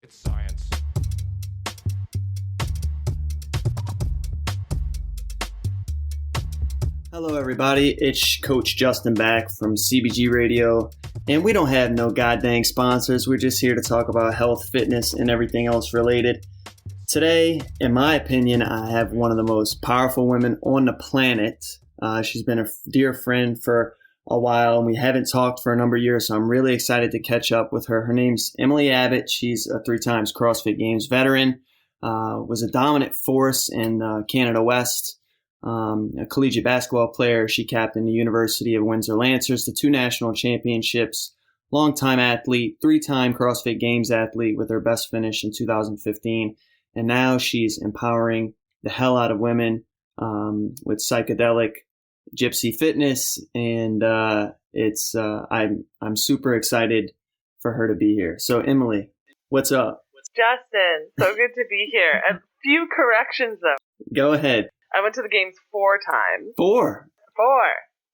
Science. Hello, everybody. It's Coach Justin back from CBG Radio, and we don't have no goddamn sponsors. We're just here to talk about health, fitness, and everything else related. Today, in my opinion, I have one of the most powerful women on the planet. She's been a dear friend for a while, and we haven't talked for a number of years, so I'm really excited to catch up with her. Her name's Emily Abbott. She's a 3-time CrossFit Games veteran, was a dominant force in Canada West. A collegiate basketball player. She captained the University of Windsor Lancers to 2 national championships, longtime athlete, 3-time CrossFit Games athlete with her best finish in 2015. And now she's empowering the hell out of women with psychedelic gypsy fitness. And I'm super excited for her to be here. So Emily, what's up? Justin, so good to be here. A few corrections though. Go ahead. I went to the games 4 times. 4? 4.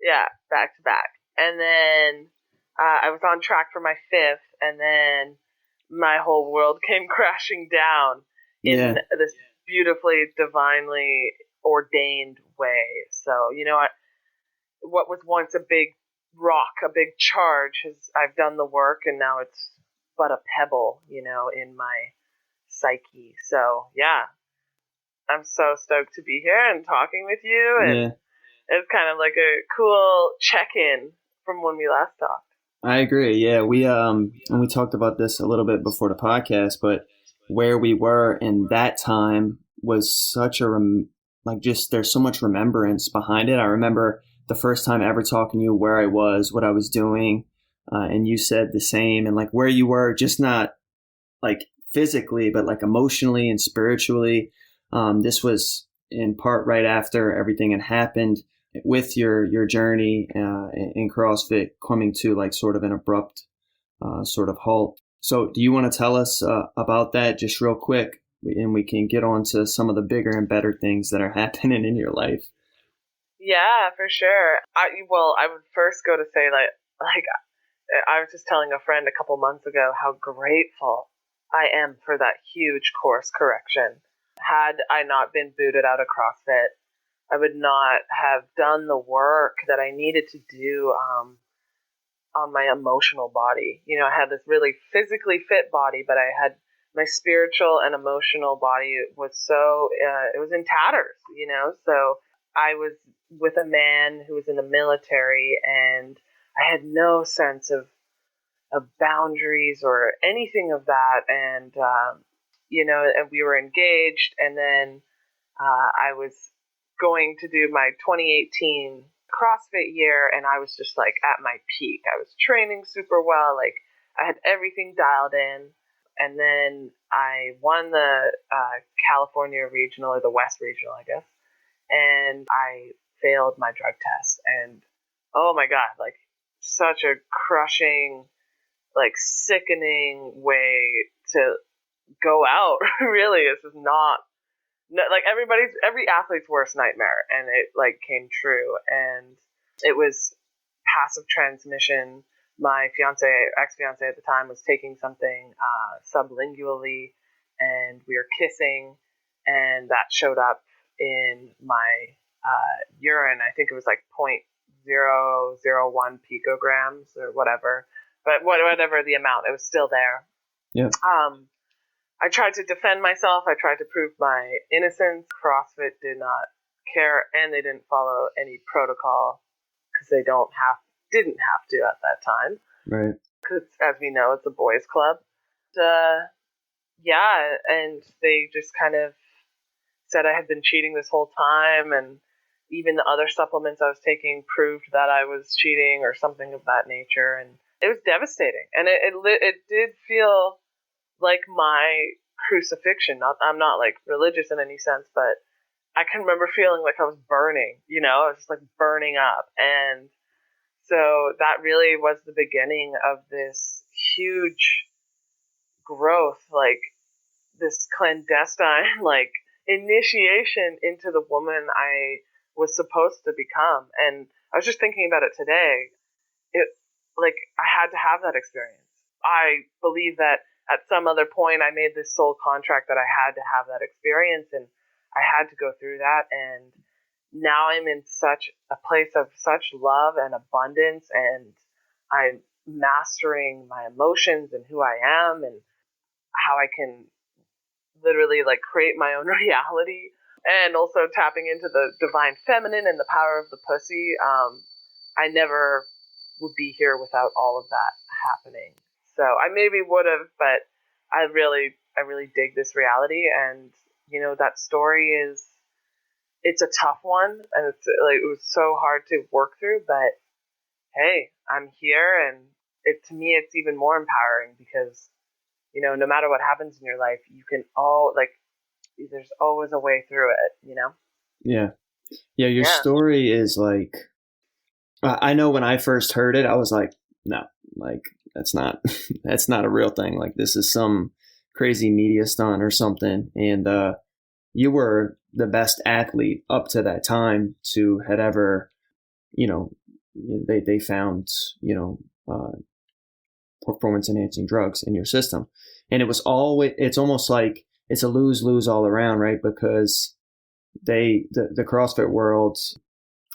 Yeah, back to back. And then I was on track for my 5th, and then my whole world came crashing down in this beautifully, divinely ordained way. So, you know what was once a big rock, a big charge, I've done the work, and now it's but a pebble, in my psyche. So, yeah. I'm so stoked to be here and talking with you, and it's kind of like a cool check-in from when we last talked. I agree. Yeah, we and we talked about this a little bit before the podcast, but where we were in that time was such a there's so much remembrance behind it. I remember the first time ever talking to you, where I was, what I was doing, and you said the same, and like where you were, just not like physically, but like emotionally and spiritually. This was in part right after everything had happened with your journey in CrossFit coming to like sort of an abrupt sort of halt. So do you want to tell us about that just real quick, and we can get on to some of the bigger and better things that are happening in your life? Yeah, for sure. I would first go to say like I was just telling a friend a couple months ago how grateful I am for that huge course correction. Had I not been booted out of CrossFit, I would not have done the work that I needed to do on my emotional body. I had this really physically fit body, but I had my spiritual and emotional body was it was in tatters, So I was with a man who was in the military, and I had no sense of boundaries or anything of that, and and we were engaged, and then I was going to do my 2018 CrossFit year, and I was just like at my peak. I was training super well, like I had everything dialed in, and then I won the California Regional, or the West Regional, I guess, and I failed my drug test, and oh my God, like such a crushing, like sickening way to go out. Really, this is not like every athlete's worst nightmare, and it like came true. And it was passive transmission. My ex-fiance at the time was taking something sublingually, and we were kissing, and that showed up in my urine. I think it was like 0.001 picograms or whatever, but whatever the amount, it was still there. Yeah. I tried to defend myself. I tried to prove my innocence. CrossFit did not care, and they didn't follow any protocol because they didn't have to at that time. Right. Because, as we know, it's a boys' club. And they just kind of said I had been cheating this whole time, and even the other supplements I was taking proved that I was cheating or something of that nature, and it was devastating. And it did feel like my crucifixion. I'm not like religious in any sense, but I can remember feeling like I was burning, I was just like burning up. And so that really was the beginning of this huge growth, like this clandestine, like initiation into the woman I was supposed to become. And I was just thinking about it today. I had to have that experience. I believe that at some other point, I made this soul contract that I had to have that experience, and I had to go through that. And now I'm in such a place of such love and abundance, and I'm mastering my emotions and who I am and how I can literally like create my own reality, and also tapping into the divine feminine and the power of the pussy. I never would be here without all of that happening. So I maybe would have, but I really dig this reality. And that story it's a tough one, and it's like it was so hard to work through, but hey, I'm here, and to me it's even more empowering because no matter what happens in your life, you can there's always a way through it. Yeah. Your story is like, I know when I first heard it, I was like, no, like that's not a real thing. Like this is some crazy media stunt or something. And you were the best athlete up to that time to had ever, they found, performance enhancing drugs in your system. And it's almost like it's a lose-lose all around, right? Because the CrossFit world,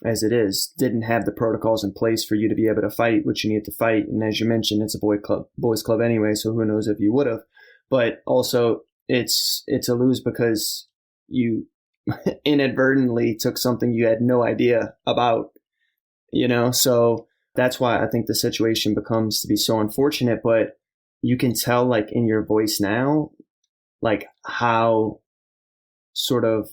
as it is, didn't have the protocols in place for you to be able to fight what you need to fight. And as you mentioned, it's a boys club anyway, so who knows if you would have. But also it's a lose because you inadvertently took something you had no idea about, so that's why I think the situation becomes to be so unfortunate. But you can tell, like, in your voice now, like how sort of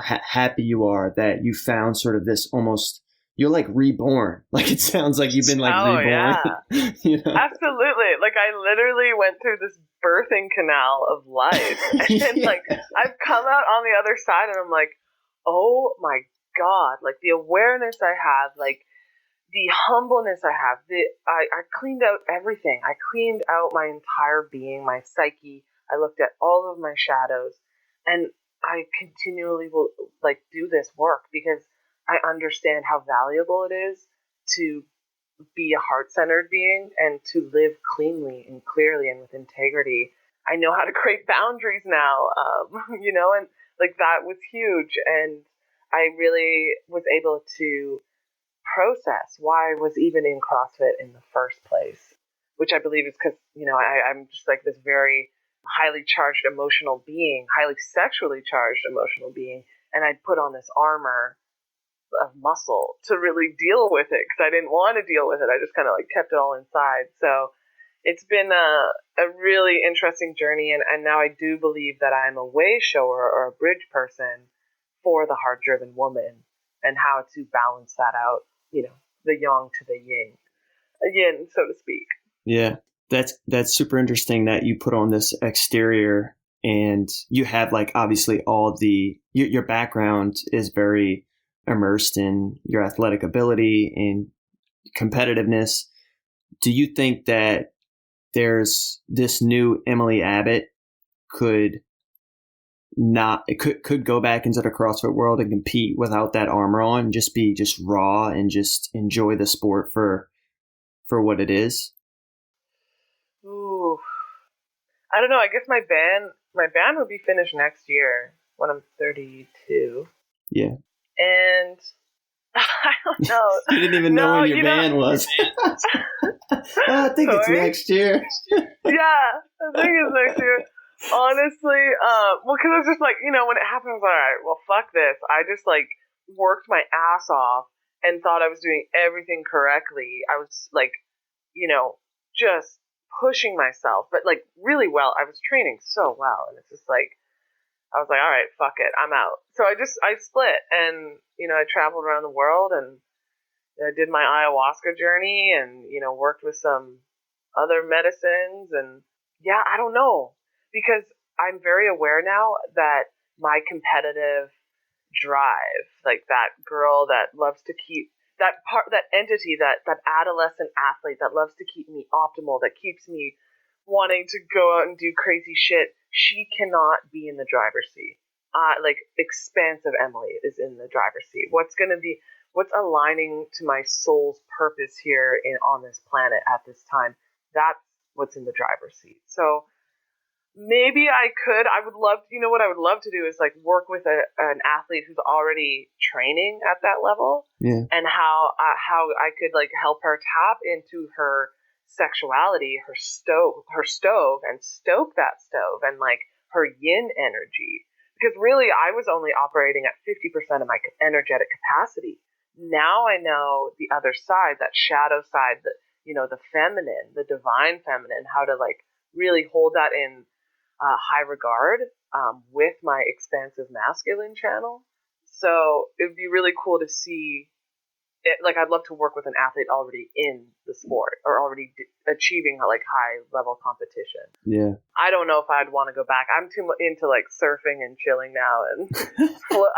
happy you are that you found sort of this almost, you're like reborn. Like it sounds like you've been like reborn. Yeah. Absolutely. Like I literally went through this birthing canal of life, and like I've come out on the other side, and I'm like, oh my God, like the awareness I have, like the humbleness I have, I cleaned out everything. I cleaned out my entire being, my psyche. I looked at all of my shadows, and I continually will like do this work because I understand how valuable it is to be a heart-centered being and to live cleanly and clearly and with integrity. I know how to create boundaries now, and like that was huge. And I really was able to process why I was even in CrossFit in the first place, which I believe is because, I'm just like this very highly charged emotional being, highly sexually charged emotional being. And I'd put on this armor of muscle to really deal with it because I didn't want to deal with it. I just kind of like kept it all inside. So it's been a really interesting journey. And now I do believe that I'm a way shower or a bridge person for the heart driven woman and how to balance that out, the yang to the yin, so to speak. Yeah. That's super interesting that you put on this exterior and you have like obviously all your background is very immersed in your athletic ability and competitiveness. Do you think that there's this new Emily Abbott could go back into the CrossFit world and compete without that armor on and just be just raw and just enjoy the sport for what it is? Ooh, I don't know. I guess my band will be finished next year when I'm 32. Yeah. And I don't know. You didn't even know when your band was. I think it's next year. Yeah, I think it's next year. Honestly, because I was just like, when it happened, I was like, all right, well, fuck this. I just like worked my ass off and thought I was doing everything correctly. I was like, just pushing myself, but like really well. I was training so well, and it's just like, I was like, all right, fuck it, I'm out. So I split, and I traveled around the world, and I did my ayahuasca journey, and worked with some other medicines, and yeah, I don't know, because I'm very aware now that my competitive drive, like that girl that loves to keep that entity, that adolescent athlete that loves to keep me optimal, that keeps me wanting to go out and do crazy shit, she cannot be in the driver's seat. Like expansive Emily is in the driver's seat. What's aligning to my soul's purpose here on this planet at this time? That's what's in the driver's seat. So maybe I could. I would love, what I would love to do is like work with an athlete who's already training at that level, and how I could like help her tap into her sexuality, her stove, and stoke that stove, and like her yin energy. Because really, I was only operating at 50% of my energetic capacity. Now I know the other side, that shadow side, the feminine, the divine feminine, how to like really hold that in high regard with my expansive masculine channel. So it would be really cool to see it. Like, I'd love to work with an athlete already in the sport or already achieving like high level competition. Yeah. I don't know if I'd want to go back. I'm too into like surfing and chilling now, and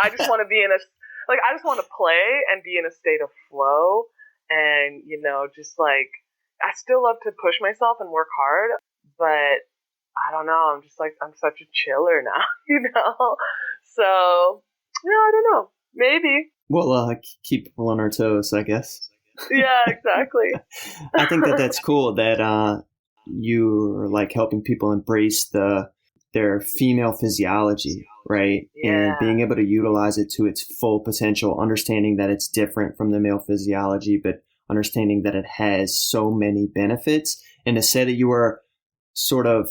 I just want to be I just want to play and be in a state of flow, and just like I still love to push myself and work hard, but I don't know. I'm just like, I'm such a chiller now, So, I don't know. Maybe. Well, keep people on our toes, I guess. Yeah, exactly. I think that's cool that you're like helping people embrace their female physiology, right? Yeah. And being able to utilize it to its full potential, understanding that it's different from the male physiology, but understanding that it has so many benefits. And to say that you were sort of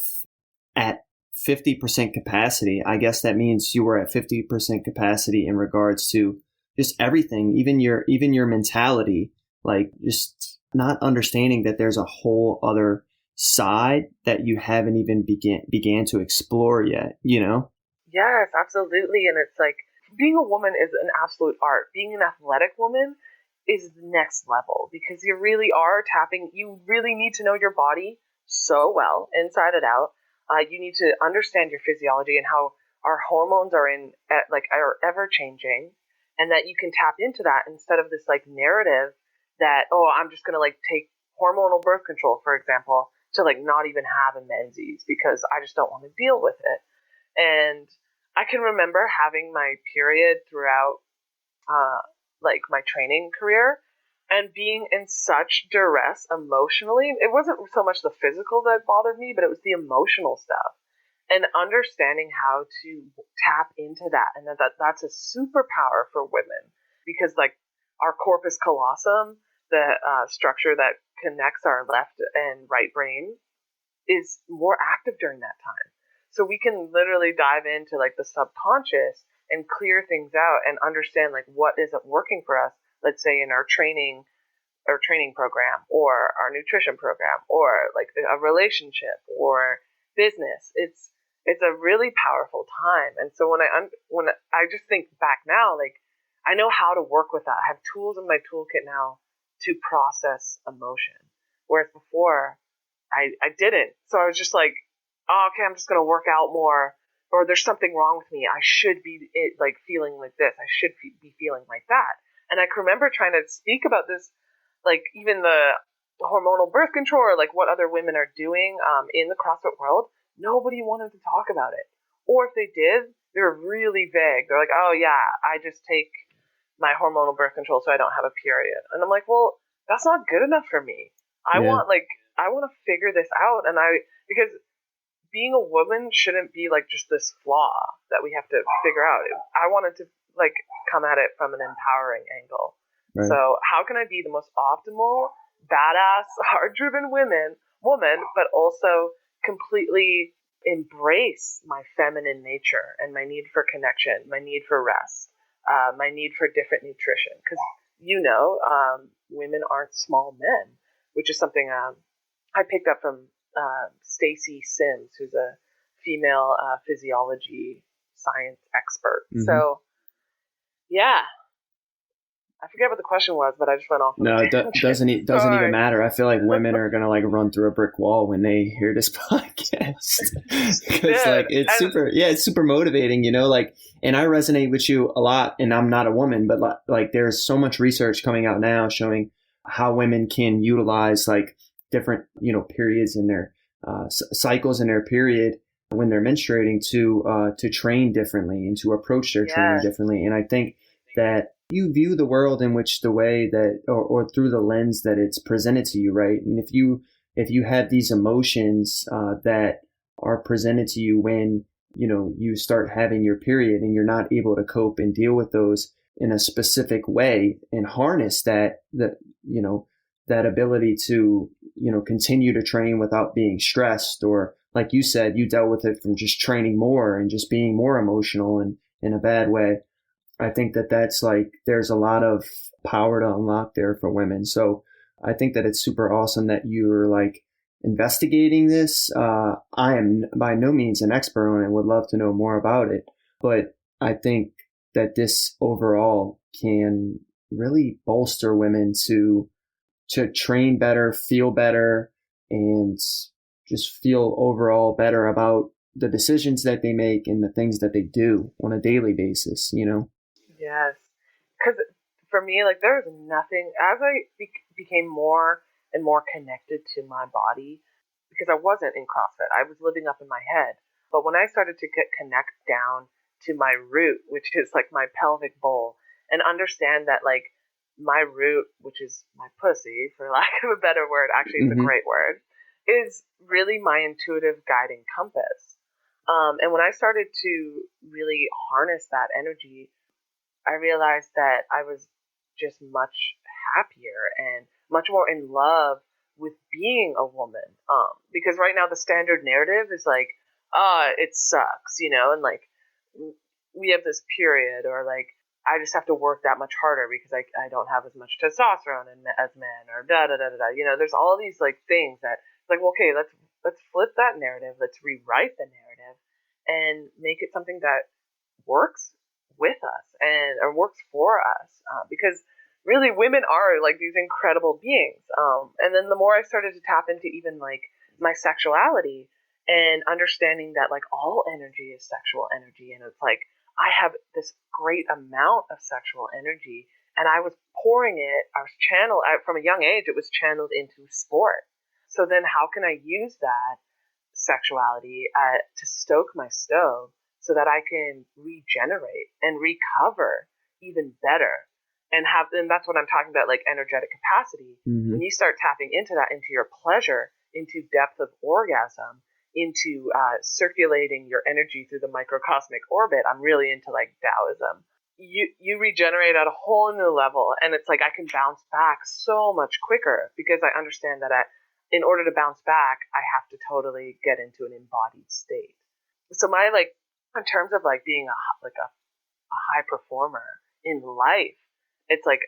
at 50% capacity, I guess that means you were at 50% capacity in regards to just everything, even your mentality, like just not understanding that there's a whole other side that you haven't even began to explore yet, Yes, absolutely. And it's like, being a woman is an absolute art. Being an athletic woman is the next level, because you really are you really need to know your body so well, inside and out. You need to understand your physiology and how our hormones are ever changing, and that you can tap into that instead of this like narrative that, oh, I'm just going to like take hormonal birth control, for example, to like not even have a menses because I just don't want to deal with it. And I can remember having my period throughout like my training career, and being in such duress emotionally. It wasn't so much the physical that bothered me, but it was the emotional stuff. And understanding how to tap into that, and that's a superpower for women, because like our corpus callosum, the structure that connects our left and right brain, is more active during that time. So we can literally dive into like the subconscious and clear things out and understand like what isn't working for us. Let's say in our training program, or our nutrition program, or like a relationship or business. It's a really powerful time. And so when I just think back now, like I know how to work with that. I have tools in my toolkit now to process emotion, whereas before I didn't. So I was just like, oh, okay, I'm just going to work out more, or there's something wrong with me. I should be like feeling like this. I should be feeling like that. And I can remember trying to speak about this, like even the hormonal birth control, or like what other women are doing in the CrossFit world. Nobody wanted to talk about it. Or if they did, they were really vague. They're like, oh yeah, I just take my hormonal birth control so I don't have a period. And I'm like, well, that's not good enough for me. I want to figure this out. Because being a woman shouldn't be like just this flaw that we have to figure out. I wanted to like come at it from an empowering angle. Right. So how can I be the most optimal, badass, hard-driven woman, but also completely embrace my feminine nature and my need for connection, my need for rest, my need for different nutrition? Because women aren't small men, which is something I picked up from Stacy Sims, who's a female physiology science expert. Mm-hmm. So, yeah. I forget what the question was, but I just went off. No, it doesn't even matter. I feel like women are going to like run through a brick wall when they hear this podcast. Because it's super motivating, like, and I resonate with you a lot, and I'm not a woman, but like there's so much research coming out now showing how women can utilize like different, periods in their cycles in their period when they're menstruating to train differently and to approach their training differently. And I think that you view the world in which the way that, or through the lens that it's presented to you, right? And if you have these emotions that are presented to you when, you start having your period and you're not able to cope and deal with those in a specific way and harness that ability to, continue to train without being stressed, or like you said, you dealt with it from just training more and just being more emotional and in a bad way. I think that's like, there's a lot of power to unlock there for women. So I think that it's super awesome that you're like investigating this. I am by no means an expert on it, would love to know more about it, but I think that this overall can really bolster women to train better, feel better, and just feel overall better about the decisions that they make and the things that they do on a daily basis, Yes. Because for me, like, there was nothing, as I became more and more connected to my body, because I wasn't in CrossFit, I was living up in my head. But when I started to connect down to my root, which is like my pelvic bowl, and understand that like my root, which is my pussy, for lack of a better word, actually it's a great word, is really my intuitive guiding compass. And when I started to really harness that energy, I realized that I was just much happier and much more in love with being a woman. Because right now the standard narrative is like, it sucks, and like we have this period, or like I just have to work that much harder because I don't have as much testosterone as men, or da da da da da. There's all these like things that like, well, okay, let's flip that narrative, let's rewrite the narrative, and make it something that works with us or works for us, because really women are like these incredible beings. And then the more I started to tap into even like my sexuality and understanding that like all energy is sexual energy, and it's like I have this great amount of sexual energy, and I was pouring it, I was channeled from a young age, it was channeled into sport. So then how can I use that sexuality to stoke my stove so that I can regenerate and recover even better, and that's what I'm talking about, like energetic capacity. When you start tapping into that, into your pleasure, into depth of orgasm, into circulating your energy through the microcosmic orbit, I'm really into like Taoism. You regenerate at a whole new level, and it's like I can bounce back so much quicker because I understand that in order to bounce back, I have to totally get into an embodied state. So my like, in terms of like being a high performer in life, it's like,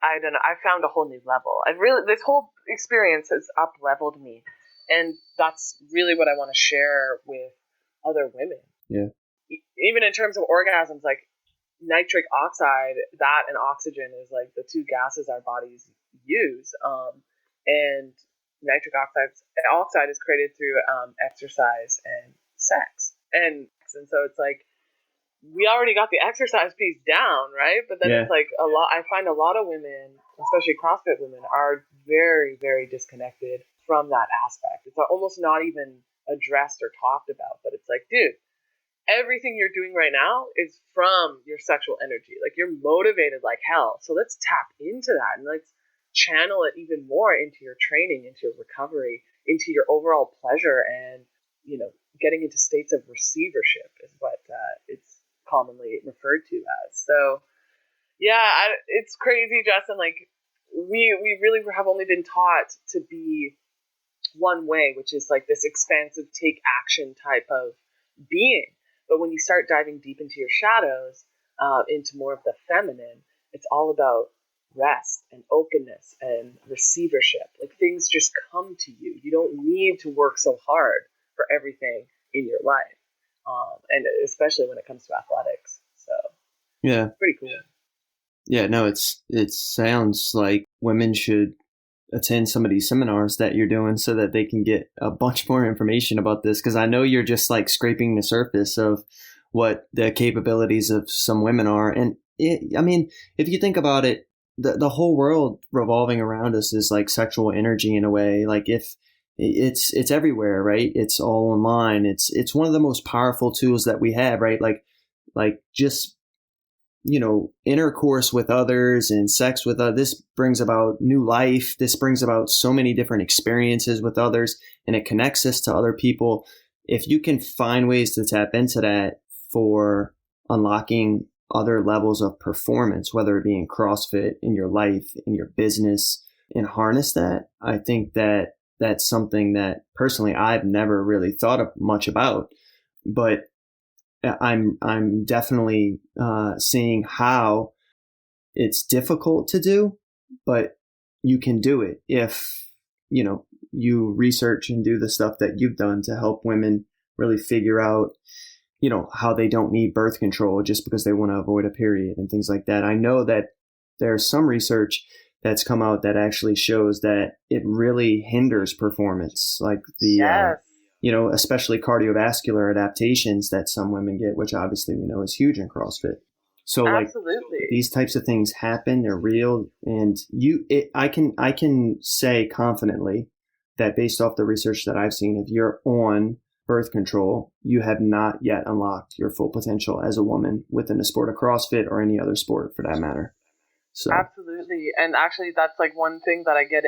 I don't know, I found a whole new level. This whole experience has up leveled me, and that's really what I want to share with other women. Yeah. Even in terms of orgasms, like nitric oxide, that and oxygen is like the two gases our bodies use. And nitric oxide is created through exercise and sex. And so it's like, we already got the exercise piece down, right? But then it's like I find a lot of women, especially CrossFit women, are very, very disconnected from that aspect. It's almost not even addressed or talked about, but it's like, dude, everything you're doing right now is from your sexual energy. Like, you're motivated like hell. So let's tap into that and let's channel it even more into your training, into your recovery, into your overall pleasure, and, getting into states of receivership is what it's commonly referred to as. So, yeah, it's crazy, Justin. Like, we really have only been taught to be one way, which is like this expansive take action type of being. But when you start diving deep into your shadows, into more of the feminine, it's all about rest and openness and receivership. Like, things just come to you. You don't need to work so hard for everything in your life. And especially when it comes to athletics. So yeah, pretty cool. Yeah, no, it sounds like women should attend some of these seminars that you're doing so that they can get a bunch more information about this. Cause I know you're just like scraping the surface of what the capabilities of some women are. And if you think about it, the whole world revolving around us is like sexual energy in a way. Like, if it's everywhere, right? It's all online. It's one of the most powerful tools that we have, right? Like just, intercourse with others and sex with others. This brings about new life. This brings about so many different experiences with others, and it connects us to other people if you can find ways to tap into that for unlocking other levels of performance, whether it be in CrossFit, in your life, in your business, and harness that, I think that that's something that personally I've never really thought of much about, but I'm definitely seeing how it's difficult to do, but you can do it if, you research and do the stuff that you've done to help women really figure out, how they don't need birth control just because they want to avoid a period and things like that. I know that there's some research that's come out that actually shows that it really hinders performance, like especially cardiovascular adaptations that some women get, which obviously we know is huge in CrossFit. So Absolutely. These types of things happen, they're real. And I can say confidently that based off the research that I've seen, if you're on birth control, you have not yet unlocked your full potential as a woman within the sport of CrossFit or any other sport for that matter. So Absolutely. And actually that's like one thing that I get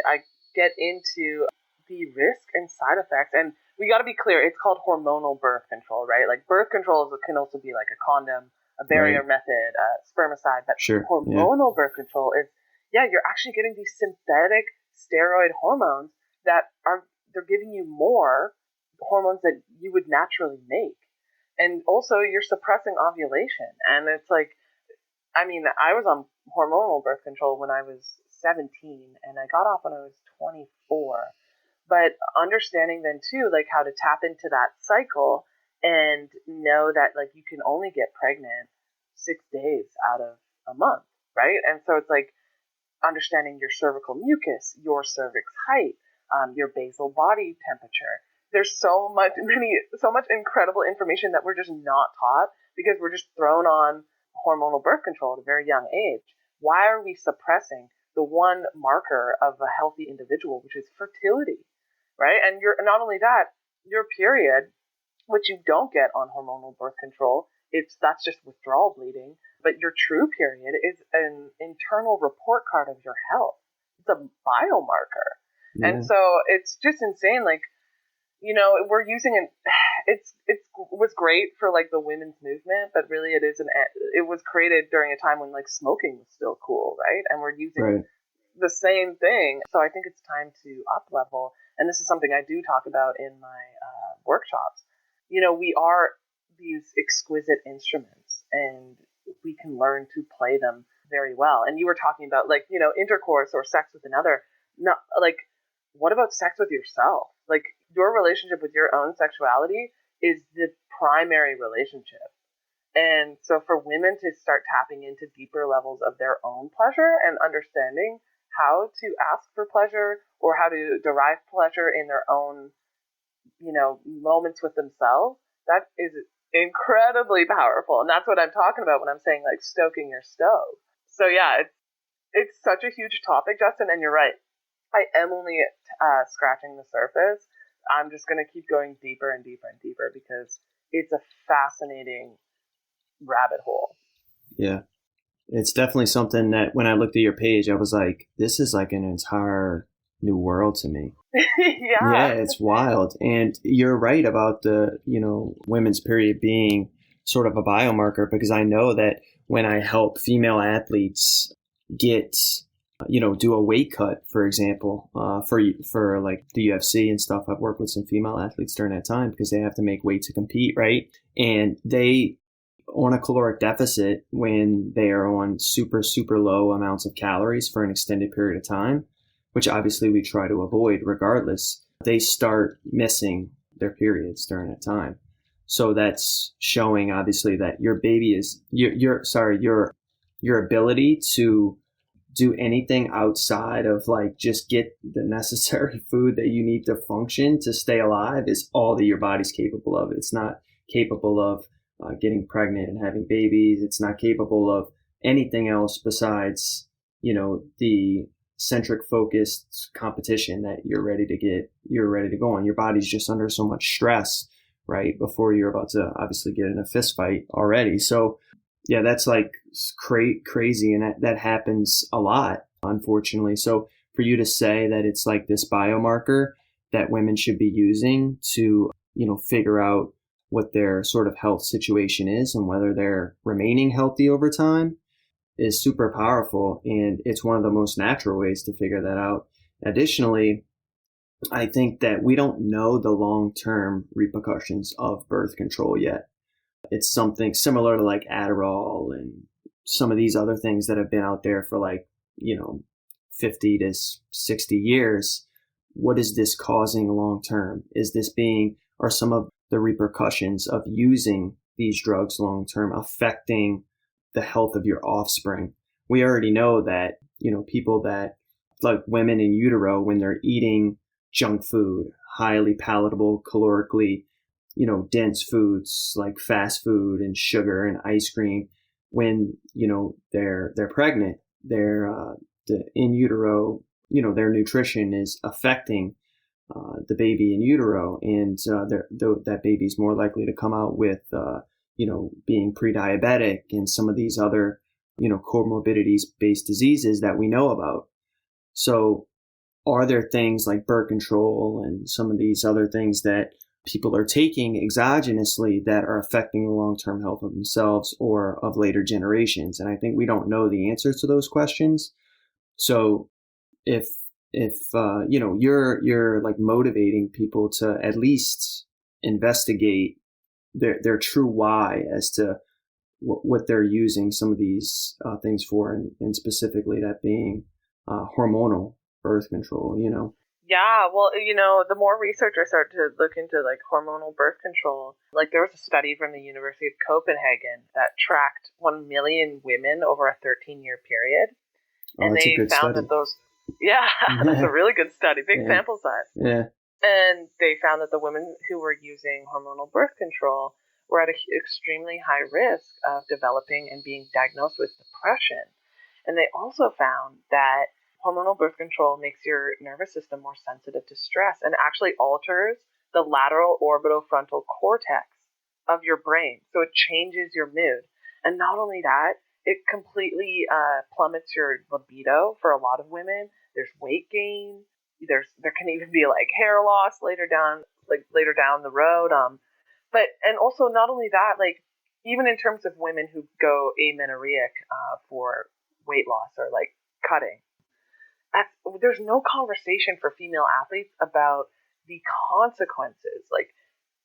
into the risk and side effects. And we got to be clear, it's called hormonal birth control, right? Like birth control can also be like a condom, a barrier method, spermicide, but hormonal birth control is, you're actually getting these synthetic steroid hormones that they're giving you more hormones that you would naturally make. And also you're suppressing ovulation. And it's like, I was on hormonal birth control when I was 17 and I got off when I was 24. But understanding then too, like how to tap into that cycle and know that like you can only get pregnant 6 days out of a month, right? And so it's like understanding your cervical mucus, your cervix height, your basal body temperature. There's so much incredible information that we're just not taught because we're just thrown on hormonal birth control at a very young age. Why are we suppressing the one marker of a healthy individual, which is fertility, right? And not only that, your period, which you don't get on hormonal birth control, that's just withdrawal bleeding. But your true period is an internal report card of your health. It's a biomarker. Yeah. And so it's just insane. Like, we're using it was great for like the women's movement, but really it was created during a time when like smoking was still cool, right? And we're using the same thing. So I think it's time to up level. And this is something I do talk about in my workshops. We are these exquisite instruments and we can learn to play them very well. And you were talking about like, intercourse or sex with another. Not like, what about sex with yourself? Like your relationship with your own sexuality is the primary relationship. And so for women to start tapping into deeper levels of their own pleasure and understanding how to ask for pleasure or how to derive pleasure in their own, moments with themselves, that is incredibly powerful. And that's what I'm talking about when I'm saying like stoking your stove. So yeah, it's such a huge topic, Justin, and you're right. I am only scratching the surface. I'm just going to keep going deeper and deeper and deeper because it's a fascinating rabbit hole. Yeah. It's definitely something that when I looked at your page, I was like, this is like an entire new world to me. Yeah, it's wild. And you're right about the, women's period being sort of a biomarker, because I know that when I help female athletes get, do a weight cut, for example, for like the UFC and stuff, I've worked with some female athletes during that time because they have to make weight to compete, right? And they on a caloric deficit when they are on super, super low amounts of calories for an extended period of time, which obviously we try to avoid regardless, they start missing their periods during that time. So that's showing obviously that your baby is your ability to do anything outside of like just get the necessary food that you need to function to stay alive is all that your body's capable of. It's not capable of getting pregnant and having babies. It's not capable of anything else besides, the centric focused competition that you're ready to go on. Your body's just under so much stress, right? Before you're about to obviously get in a fist fight already. So yeah, that's like crazy. And that happens a lot, unfortunately. So for you to say that it's like this biomarker that women should be using to, figure out what their sort of health situation is and whether they're remaining healthy over time is super powerful. And it's one of the most natural ways to figure that out. Additionally, I think that we don't know the long-term repercussions of birth control yet. It's something similar to like Adderall and some of these other things that have been out there for 50 to 60 years. What is this causing long term? Are some of the repercussions of using these drugs long term affecting the health of your offspring? We already know that, people that, like women in utero, when they're eating junk food, highly palatable, calorically, dense foods like fast food and sugar and ice cream, when, they're pregnant, the in utero, their nutrition is affecting the baby in utero, and that baby's more likely to come out with, being pre-diabetic and some of these other, comorbidities-based diseases that we know about. So are there things like birth control and some of these other things that people are taking exogenously that are affecting the long-term health of themselves or of later generations? And I think we don't know the answers to those questions. So if you're like motivating people to at least investigate their true why as to what they're using some of these things for, and specifically that being hormonal birth control, Yeah, well, the more researchers start to look into like hormonal birth control, like there was a study from the University of Copenhagen that tracked 1 million women over a 13-year period. And that's they a good found study. that that's a really good study, big sample size. Yeah. And they found that the women who were using hormonal birth control were at an extremely high risk of developing and being diagnosed with depression. And they also found that hormonal birth control makes your nervous system more sensitive to stress and actually alters the lateral orbitofrontal cortex of your brain. So it changes your mood. And not only that, it completely plummets your libido for a lot of women. There's weight gain. There can even be like hair loss later down the road. And also not only that, like even in terms of women who go amenorrheic for weight loss or like cutting, there's no conversation for female athletes about the consequences. Like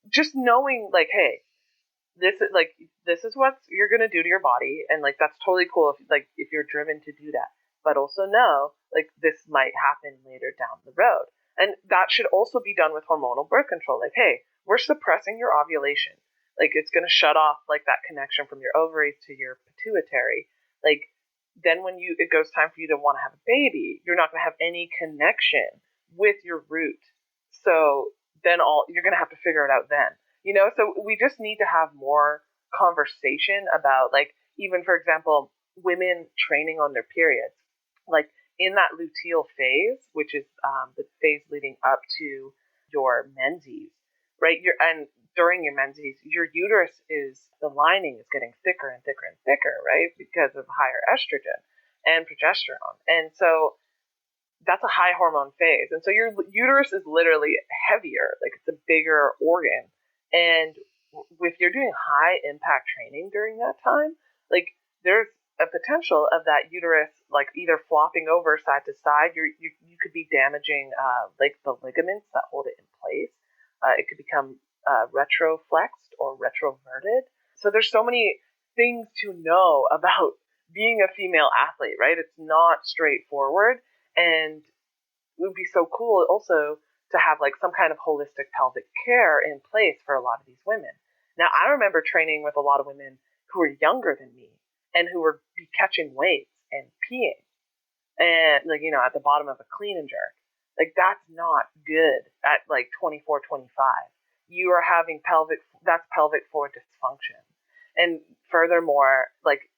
just knowing, like, hey, this is what you're gonna do to your body, and like that's totally cool if you're driven to do that. But also know like this might happen later down the road, and that should also be done with hormonal birth control. Like, hey, we're suppressing your ovulation. Like it's gonna shut off like that connection from your ovaries to your pituitary. Like then when it goes time for you to want to have a baby, you're not gonna have any connection with your root. So then you're gonna have to figure it out then. So we just need to have more conversation about, like, even, for example, women training on their periods. Like, in that luteal phase, which is the phase leading up to your menses, right? And during your menses, your uterus the lining is getting thicker and thicker and thicker, right? Because of higher estrogen and progesterone. And so that's a high hormone phase. And so your uterus is literally heavier, like it's a bigger organ. And if you're doing high impact training during that time, like there's a potential of that uterus, like either flopping over side to side. You could be damaging like the ligaments that hold it in place. It could become retroflexed or retroverted. So there's so many things to know about being a female athlete, right? It's not straightforward, and it would be so cool also to have like some kind of holistic pelvic care in place for a lot of these women. Now, I remember training with a lot of women who were younger than me and who were catching weights and peeing and at the bottom of a clean and jerk. Like that's not good at like 24, 25. You are having pelvic floor dysfunction. And furthermore, like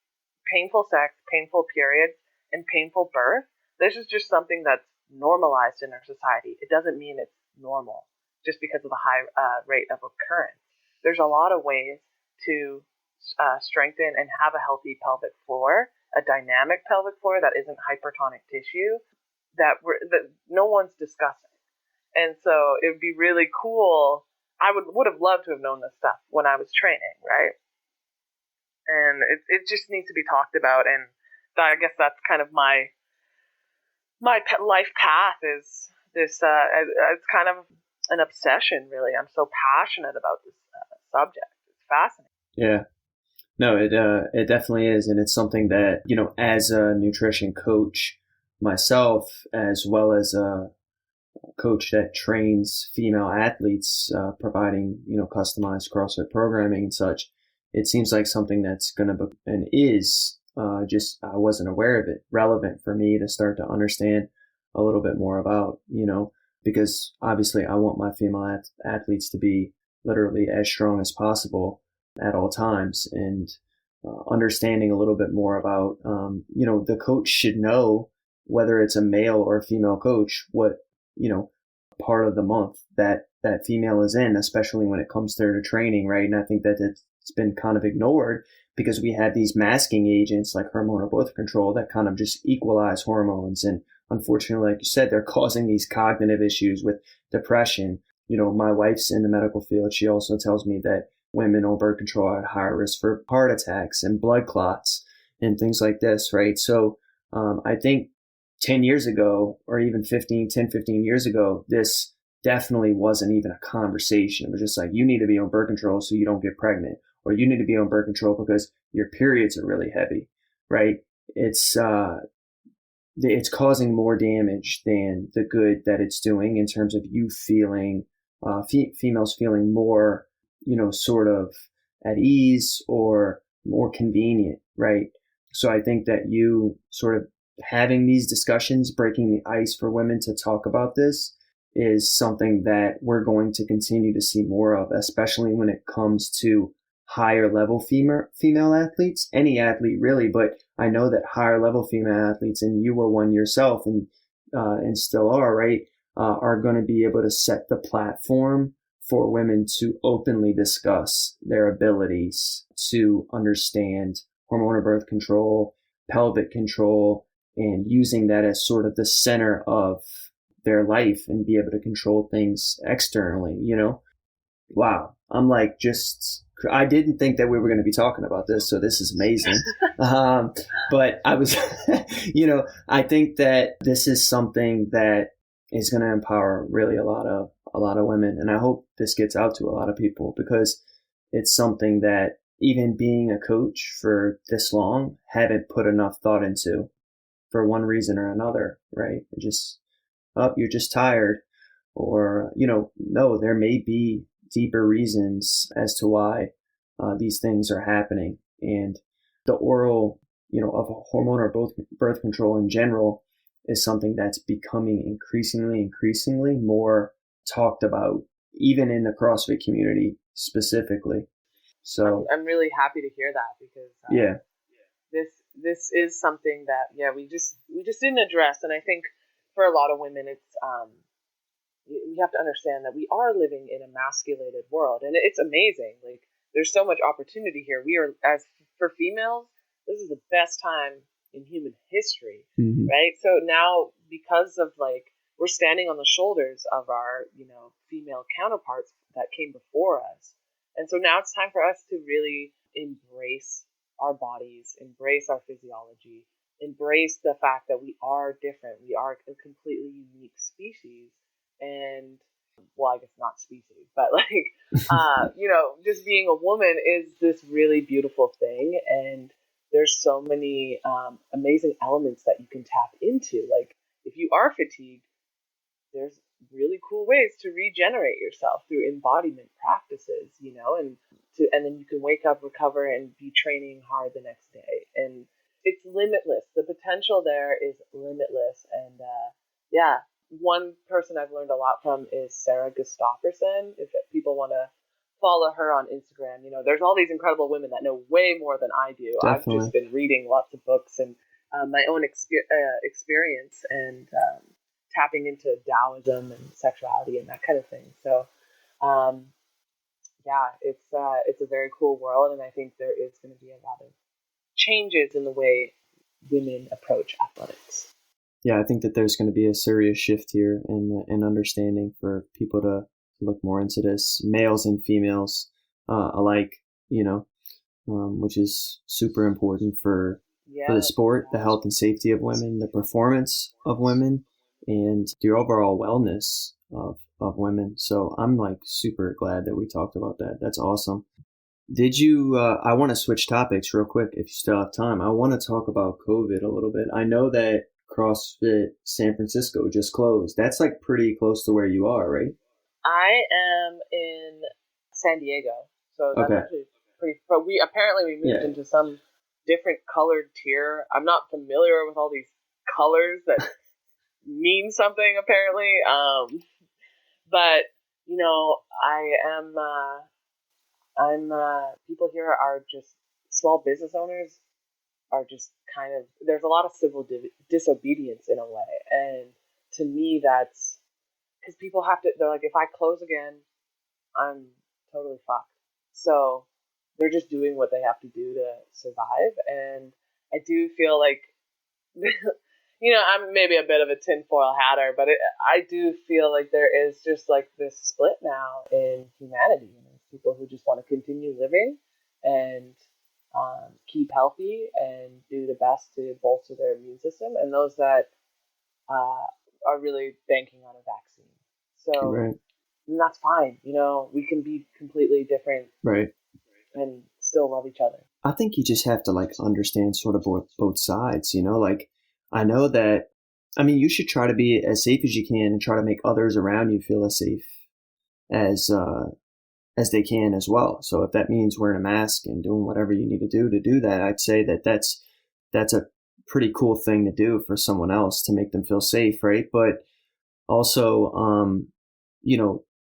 painful sex, painful periods, and painful birth, this is just something that's normalized in our society. It doesn't mean it's normal just because of the high rate of occurrence. There's a lot of ways to strengthen and have a healthy pelvic floor, a dynamic pelvic floor that isn't hypertonic tissue that no one's discussing. And so it would be really cool I would have loved to have known this stuff when I was training, right? And it just needs to be talked about, and I guess that's kind of my life path is this. It's kind of an obsession, really. I'm so passionate about this subject. It's fascinating. Yeah. No, it definitely is, and it's something that, as a nutrition coach myself, as well as a coach that trains female athletes, providing customized CrossFit programming and such, it seems like something that's going to be and is just I wasn't aware of it, relevant for me to start to understand a little bit more about, because obviously I want my female athletes to be literally as strong as possible at all times, and understanding a little bit more about, the coach should know, whether it's a male or a female coach, what, part of the month that female is in, especially when it comes to their training, right? And I think that it's been kind of ignored because we have these masking agents like hormonal birth control that kind of just equalize hormones. And unfortunately, like you said, they're causing these cognitive issues with depression. My wife's in the medical field. She also tells me that women on birth control are at higher risk for heart attacks and blood clots and things like this, right? So I think 10 years ago, or even 15 years ago, this definitely wasn't even a conversation. It was just like, you need to be on birth control so you don't get pregnant, or you need to be on birth control because your periods are really heavy, right? It's causing more damage than the good that it's doing in terms of you feeling, females feeling more, sort of at ease or more convenient, right? So I think that you sort of having these discussions, breaking the ice for women to talk about this, is something that we're going to continue to see more of, especially when it comes to higher level female athletes, any athlete really, but I know that higher level female athletes, and you were one yourself and still are, right, are going to be able to set the platform for women to openly discuss their abilities to understand hormonal birth control, pelvic control, and using that as sort of the center of their life and be able to control things externally, Wow. I'm like, I didn't think that we were going to be talking about this, so this is amazing. But I was, I think that this is something that is going to empower really a lot of women. And I hope this gets out to a lot of people, because it's something that even being a coach for this long, haven't put enough thought into for one reason or another, right? You're just tired, or, no, there may be deeper reasons as to why these things are happening. And the oral, of hormonal birth control in general is something that's becoming increasingly more talked about, even in the CrossFit community specifically. So I'm really happy to hear that, because this is something that we just didn't address, and I think for a lot of women, it's we have to understand that we are living in a masculated world, and it's amazing. Like, there's so much opportunity here. We are, as for females, this is the best time in human history, right? So now, because of we're standing on the shoulders of our, female counterparts that came before us. And so now it's time for us to really embrace our bodies, embrace our physiology, embrace the fact that we are different. We are a completely unique species. And, well, I guess not species, but just being a woman is this really beautiful thing. And there's so many amazing elements that you can tap into. Like, if you are fatigued, there's really cool ways to regenerate yourself through embodiment practices, and then you can wake up, recover, and be training hard the next day. And it's limitless. The potential there is limitless. And one person I've learned a lot from is Sarah Gustafsson. If people want to follow her on Instagram, there's all these incredible women that know way more than I do. Definitely. I've just been reading lots of books and my own experience and tapping into Taoism and sexuality and that kind of thing. So, it's a very cool world, and I think there is going to be a lot of changes in the way women approach athletics. Yeah, I think that there's going to be a serious shift here in understanding for people to look more into this, males and females alike, which is super important for the sport, the health and safety of women, the performance of women, and the overall wellness of women. So I'm like super glad that we talked about that. That's awesome. Did you, I want to switch topics real quick if you still have time. I want to talk about COVID a little bit. I know that CrossFit San Francisco just closed. That's like pretty close to where you are, right? I am in San Diego. So that's actually pretty, but we moved into some different colored tier. I'm not familiar with all these colors that mean something apparently. But people here are just small business owners are just kind of, there's a lot of civil disobedience in a way. And to me, that's because people have to, they're like, if I close again, I'm totally fucked. So they're just doing what they have to do to survive. And I do feel like, I'm maybe a bit of a tinfoil hatter, but I do feel like there is just like this split now in humanity. There's people who just want to continue living and keep healthy and do the best to bolster their immune system, and those that are really banking on a vaccine. So and that's fine. We can be completely different, right, and still love each other. I think you just have to like understand sort of both sides. Like I know that. I mean, you should try to be as safe as you can and try to make others around you feel as safe as they can as well. So if that means wearing a mask and doing whatever you need to do that, I'd say that's a pretty cool thing to do for someone else to make them feel safe, right? But also,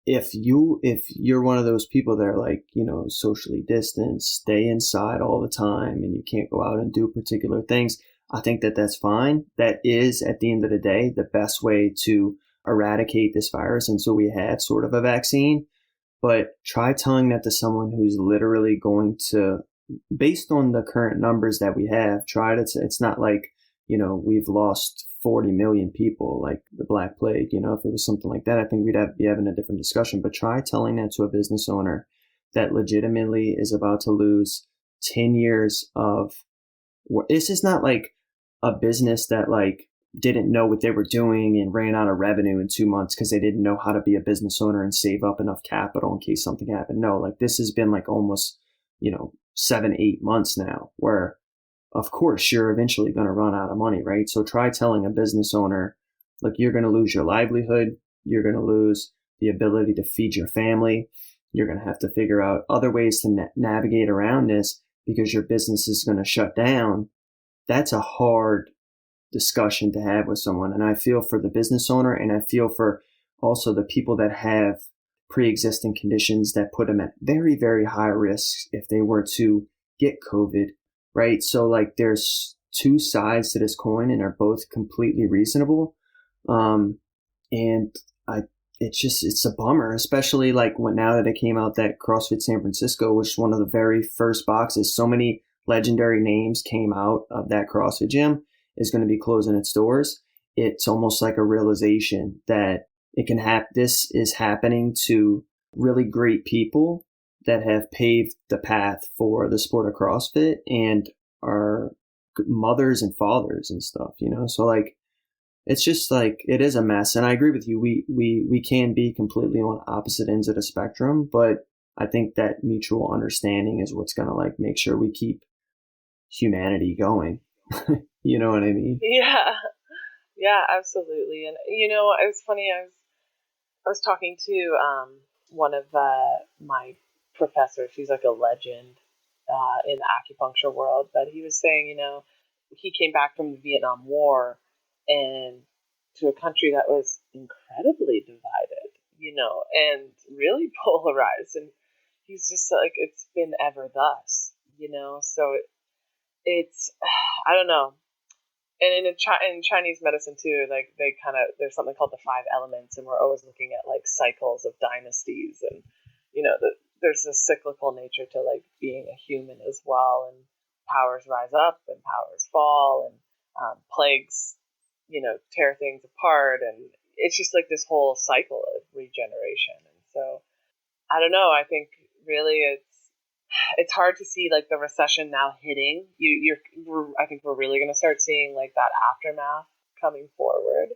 if you're one of those people that are like, socially distanced, stay inside all the time, and you can't go out and do particular things, I think that that's fine. That is, at the end of the day, the best way to eradicate this virus until we have sort of a vaccine. But try telling that to someone who's literally going to, based on the current numbers that we have, it's not like, we've lost 40 million people like the Black Plague. If it was something like that, I think we'd be having a different discussion. But try telling that to a business owner that legitimately is about to lose 10 years of, this is not like a business that like didn't know what they were doing and ran out of revenue in 2 months because they didn't know how to be a business owner and save up enough capital in case something happened. No, like this has been like almost, 7-8 months now where of course you're eventually going to run out of money, right? So try telling a business owner, look, you're going to lose your livelihood. You're going to lose the ability to feed your family. You're going to have to figure out other ways to navigate around this because your business is going to shut down. That's a hard discussion to have with someone. And I feel for the business owner, and I feel for also the people that have pre-existing conditions that put them at very, very high risk if they were to get COVID, right? So like there's two sides to this coin and are both completely reasonable. It's a bummer, especially like now that it came out that CrossFit San Francisco was one of the very first boxes. So many legendary names came out of that CrossFit gym is going to be closing its doors. It's almost like a realization that it can this is happening to really great people that have paved the path for the sport of CrossFit and are mothers and fathers and stuff, So like, it's just like, it is a mess. And I agree with you. We can be completely on opposite ends of the spectrum, but I think that mutual understanding is what's going to like make sure we keep humanity going. You know what I mean? Yeah, absolutely. And it was funny. I was talking to one of my professors. She's like a legend in the acupuncture world, but he was saying, he came back from the Vietnam War and to a country that was incredibly divided, and really polarized. And he's just like, it's been ever thus, So it's, I don't know. And in Chinese medicine too, like there's something called the 5 elements, and we're always looking at like cycles of dynasties, and there's a cyclical nature to like being a human as well, and powers rise up and powers fall, and plagues, tear things apart, and it's just like this whole cycle of regeneration. And So I don't know. I think really it's hard to see like the recession now hitting. I think we're really going to start seeing like that aftermath coming forward.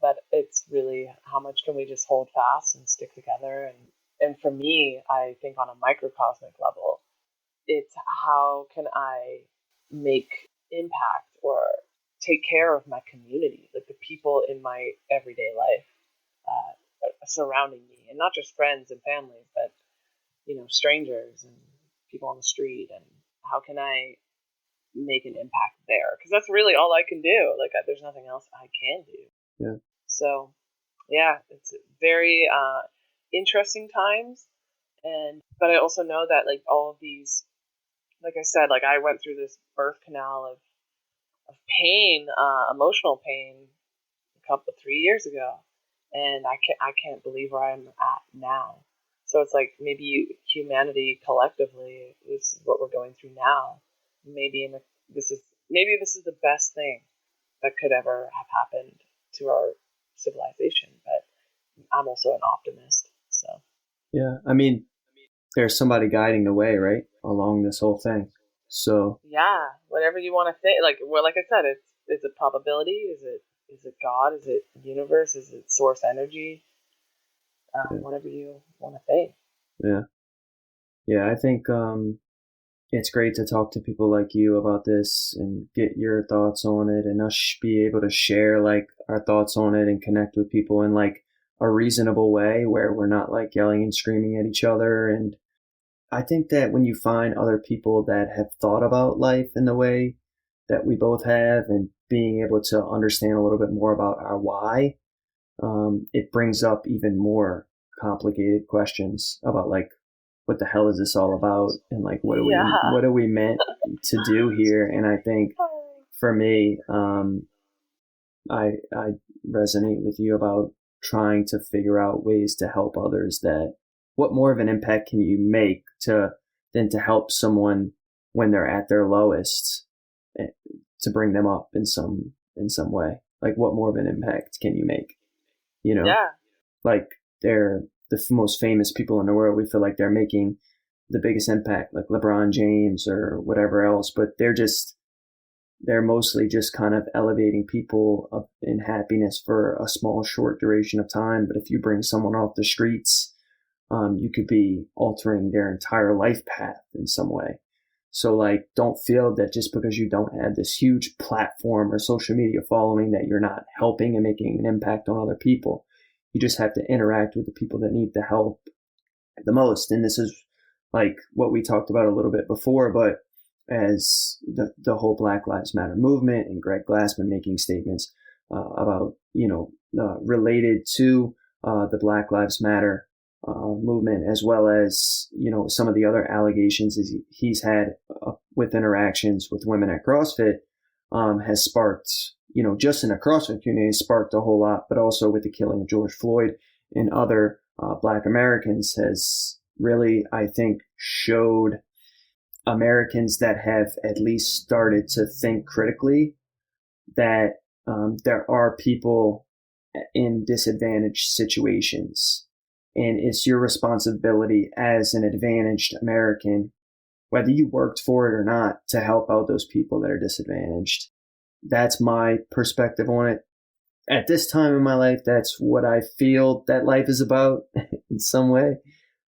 But it's really how much can we just hold fast and stick together. And for me, I think on a microcosmic level, it's how can I make impact or take care of my community, like the people in my everyday life surrounding me, and not just friends and families, but strangers and people on the street, and how can I make an impact there? Because that's really all I can do. Like, there's nothing else I can do. Yeah. So, yeah, it's very interesting times, but I also know that like all of these, like I said, like I went through this birth canal of pain, emotional pain, 3 years ago, and I can't believe where I'm at now. So it's like maybe humanity collectively, this is what we're going through now. This is the best thing that could ever have happened to our civilization. But I'm also an optimist. So Yeah, I mean, there's somebody guiding the way, right, along this whole thing. So yeah, whatever you want to think. Like I said, is it probability? Is it God? Is it universe? Is it source energy? Whatever you want to think. Yeah, I think it's great to talk to people like you about this and get your thoughts on it, and us be able to share like our thoughts on it and connect with people in like a reasonable way where we're not like yelling and screaming at each other. And I think that when you find other people that have thought about life in the way that we both have, and being able to understand a little bit more about our why, it brings up even more complicated questions about like, what the hell is this all about? And like, what are we meant to do here? And I think for me, I resonate with you about trying to figure out ways to help others. That what more of an impact can you make than to help someone when they're at their lowest, to bring them up in some way? Like, what more of an impact can you make? Yeah. Like, they're the most famous people in the world. We feel like they're making the biggest impact, like LeBron James or whatever else, but they're mostly just kind of elevating people up in happiness for a small, short duration of time. But if you bring someone off the streets, you could be altering their entire life path in some way. So like, don't feel that just because you don't have this huge platform or social media following that you're not helping and making an impact on other people. You just have to interact with the people that need the help the most. And this is like what we talked about a little bit before, but as the whole Black Lives Matter movement and Greg Glassman making statements about, related to the Black Lives Matter movement, as well as, some of the other allegations he's had with interactions with women at CrossFit, has sparked, just in the CrossFit community, sparked a whole lot, but also with the killing of George Floyd and other Black Americans has really, I think, showed Americans that have at least started to think critically that there are people in disadvantaged situations. And it's your responsibility as an advantaged American, whether you worked for it or not, to help out those people that are disadvantaged. That's my perspective on it. At this time in my life, that's what I feel that life is about in some way,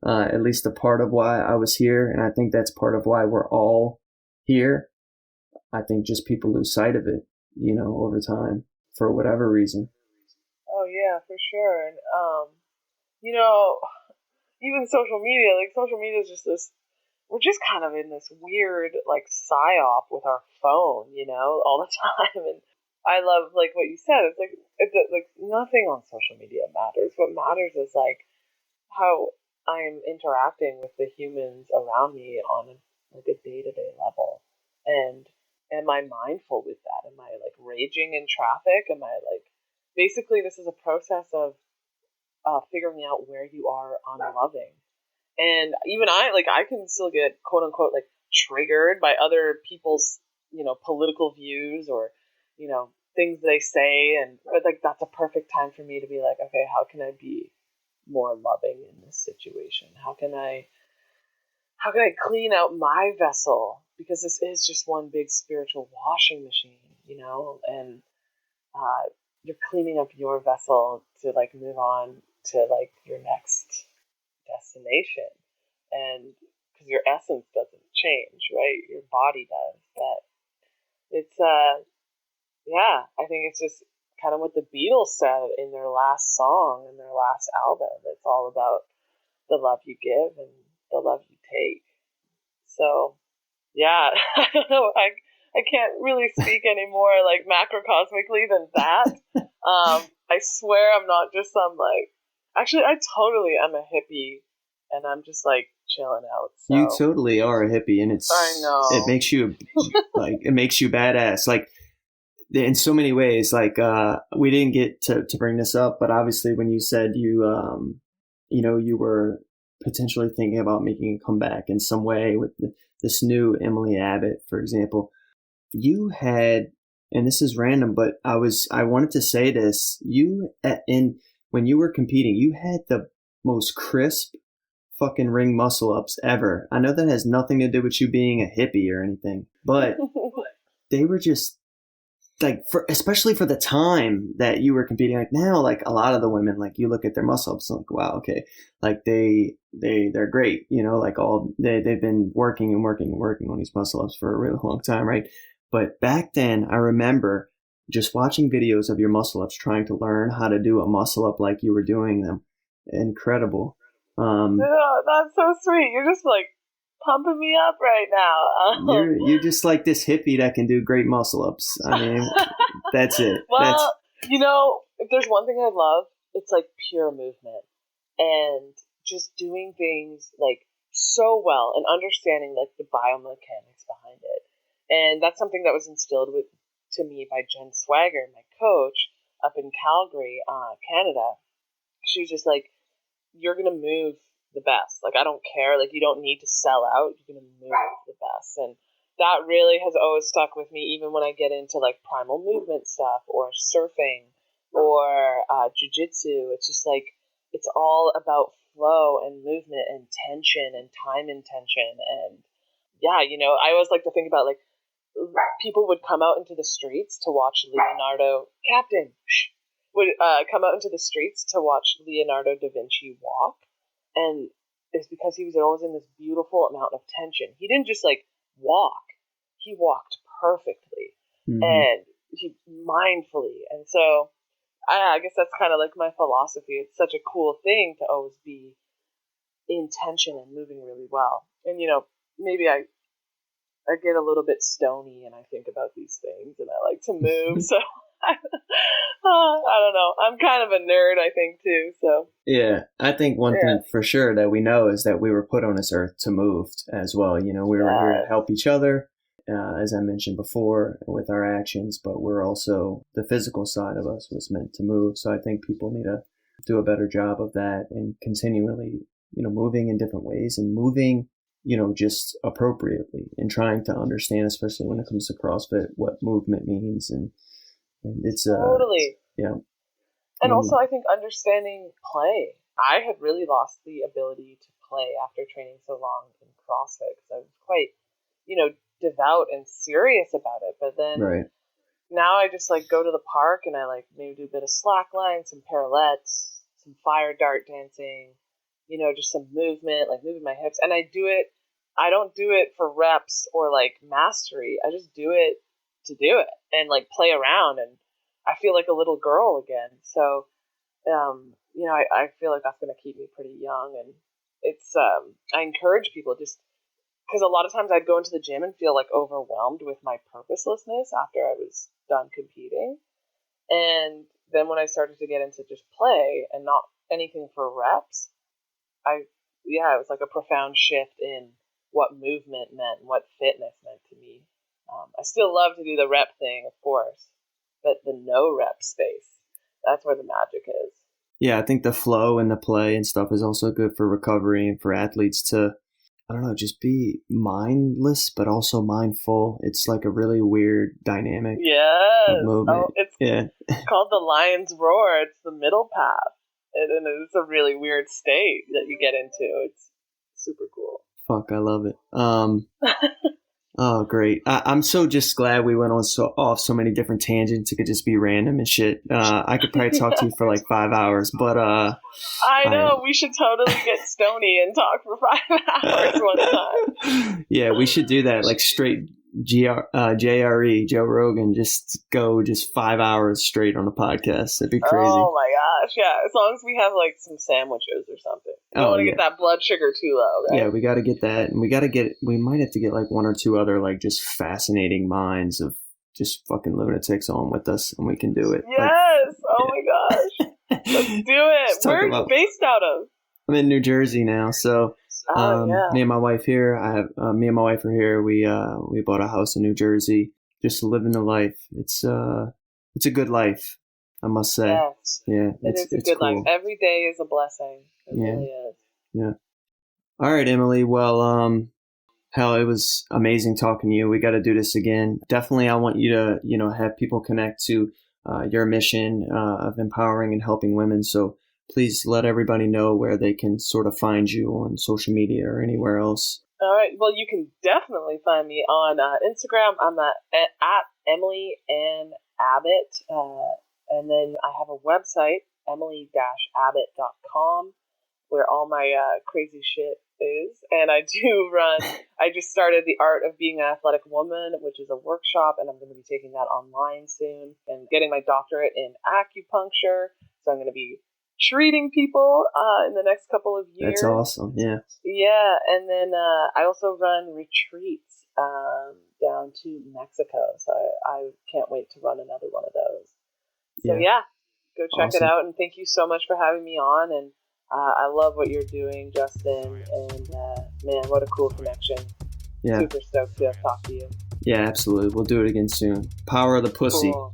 at least a part of why I was here. And I think that's part of why we're all here. I think just people lose sight of it, over time for whatever reason. Oh yeah, for sure. And even social media is just this, we're just kind of in this weird like psyop with our phone, all the time. And I love like what you said. It's like nothing on social media matters. What matters is like how I'm interacting with the humans around me on like a day-to-day level. And am I mindful with that? Am I like raging in traffic? Am I like, basically this is a process of figuring out where you are unloving. And even I can still get quote unquote like triggered by other people's, political views or, things they say. But like, that's a perfect time for me to be like, okay, how can I be more loving in this situation? How can I clean out my vessel? Because this is just one big spiritual washing machine, and you're cleaning up your vessel to like move on to like your next destination. And because your essence doesn't change, right? Your body does. But it's, yeah, I think it's just kind of what the Beatles said in their last song, in their last album. It's all about the love you give and the love you take. So, yeah, I don't know. I can't really speak any more like macrocosmically than that. I swear I'm not just some like. Actually, I totally am a hippie, and I'm just like chilling out. So. You totally are a hippie, and I know it makes you like it makes you badass. Like in so many ways. Like we didn't get to bring this up, but obviously when you said you you were potentially thinking about making a comeback in some way with this new Emily Abbott, for example. You had, and this is random, but I wanted to say this. When you were competing, you had the most crisp fucking ring muscle ups ever. I know that has nothing to do with you being a hippie or anything, but they were just like, especially for the time that you were competing. Like now, like a lot of the women, like you look at their muscle ups, like wow, okay, like they're great, like they've been working on these muscle ups for a really long time, right? But back then, I remember just watching videos of your muscle ups, trying to learn how to do a muscle up like you were doing them. Incredible. Yeah, that's so sweet. You're just like pumping me up right now. You're just like this hippie that can do great muscle ups. I mean, that's it. Well, if there's one thing I love, it's like pure movement and just doing things like so well and understanding like the biomechanics behind it. And that's something that was instilled to me by Jen Swagger, my coach up in Calgary, Canada. She was just like, you're going to move the best. Like, I don't care. Like, you don't need to sell out. You're going to move the best. And that really has always stuck with me, even when I get into like primal movement stuff or surfing or jiu-jitsu. It's just like, it's all about flow and movement and tension and time intention. And yeah, I always like to think about like, people would come out into the streets to watch would come out into the streets to watch Leonardo da Vinci walk, and it's because he was always in this beautiful amount of tension. He didn't just like walk; he walked perfectly and he mindfully. And so, I guess that's kind of like my philosophy. It's such a cool thing to always be in tension and moving really well. And maybe I get a little bit stony and I think about these things and I like to move. So I don't know. I'm kind of a nerd, I think, too. So yeah, I think one thing for sure that we know is that we were put on this earth to move as well. We were here to help each other, as I mentioned before, with our actions, but we're also, the physical side of us was meant to move. So I think people need to do a better job of that and continually, moving in different ways and moving just appropriately and trying to understand, especially when it comes to CrossFit, what movement means. And it's totally. Yeah. And also I think understanding play. I had really lost the ability to play after training so long in CrossFit because I was quite, devout and serious about it. But then now I just like go to the park and I like maybe do a bit of slackline, some parallettes, some fire dart dancing, just some movement, like moving my hips. And I don't do it for reps or like mastery. I just do it to do it and like play around. And I feel like a little girl again. So, I feel like that's going to keep me pretty young. And it's, I encourage people just because a lot of times I'd go into the gym and feel like overwhelmed with my purposelessness after I was done competing. And then when I started to get into just play and not anything for reps, it was like a profound shift in what movement meant and what fitness meant to me. I still love to do the rep thing, of course, but the no rep space, that's where the magic is. Yeah, I think the flow and the play and stuff is also good for recovery and for athletes to, I don't know, just be mindless, but also mindful. It's like a really weird dynamic. Yes. Of movement. It's called the lion's roar. It's the middle path. And it's a really weird state that you get into. It's super cool. Fuck, I love it. Oh, great. I'm so just glad we went on off so many different tangents. It could just be random and shit. I could probably talk to you for like 5 hours, but I know. We should totally get stony and talk for 5 hours one time. Yeah, we should do that. Like straight JRE, Joe Rogan, just go 5 hours straight on a podcast. That'd be crazy. Oh my gosh, yeah. As long as we have like some sandwiches or something. I don't want to get that blood sugar too low, right? Yeah, we got to get that. And we might have to get like one or two other like just fascinating minds of just fucking lunatics on with us, and we can do it. Yes. Oh my gosh. Let's do it. Where are you based out of? I'm in New Jersey now, so me and my wife here. Me and my wife are here. We bought a house in New Jersey, just living the life. It's a good life, I must say. Yes. Yeah, it's a good cool life. Every day is a blessing. It really is. Yeah. All right, Emily. Well, hell, it was amazing talking to you. We got to do this again. Definitely, I want you to, have people connect to your mission of empowering and helping women. So please let everybody know where they can sort of find you on social media or anywhere else. All right. Well, you can definitely find me on Instagram. I'm at Emily Abbott. And then I have a website, emily-abbott.com, where all my crazy shit is. And I just started The Art of Being an Athletic Woman, which is a workshop, and I'm going to be taking that online soon and getting my doctorate in acupuncture. So I'm going to be treating people in the next couple of years. That's awesome. Yeah. Yeah. And then I also run retreats down to Mexico. So I can't wait to run another one of those. So yeah, go check it out. And thank you so much for having me on. And I love what you're doing, Justin. And man, what a cool connection. Yeah. Super stoked to talk to you. Yeah, absolutely. We'll do it again soon. Power of the pussy. Cool.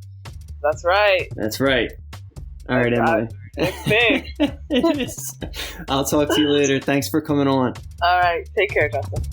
That's right. That's right. All right, Emily. It's big. It is. I'll talk to you later. Thanks for coming on. All right. Take care, Justin.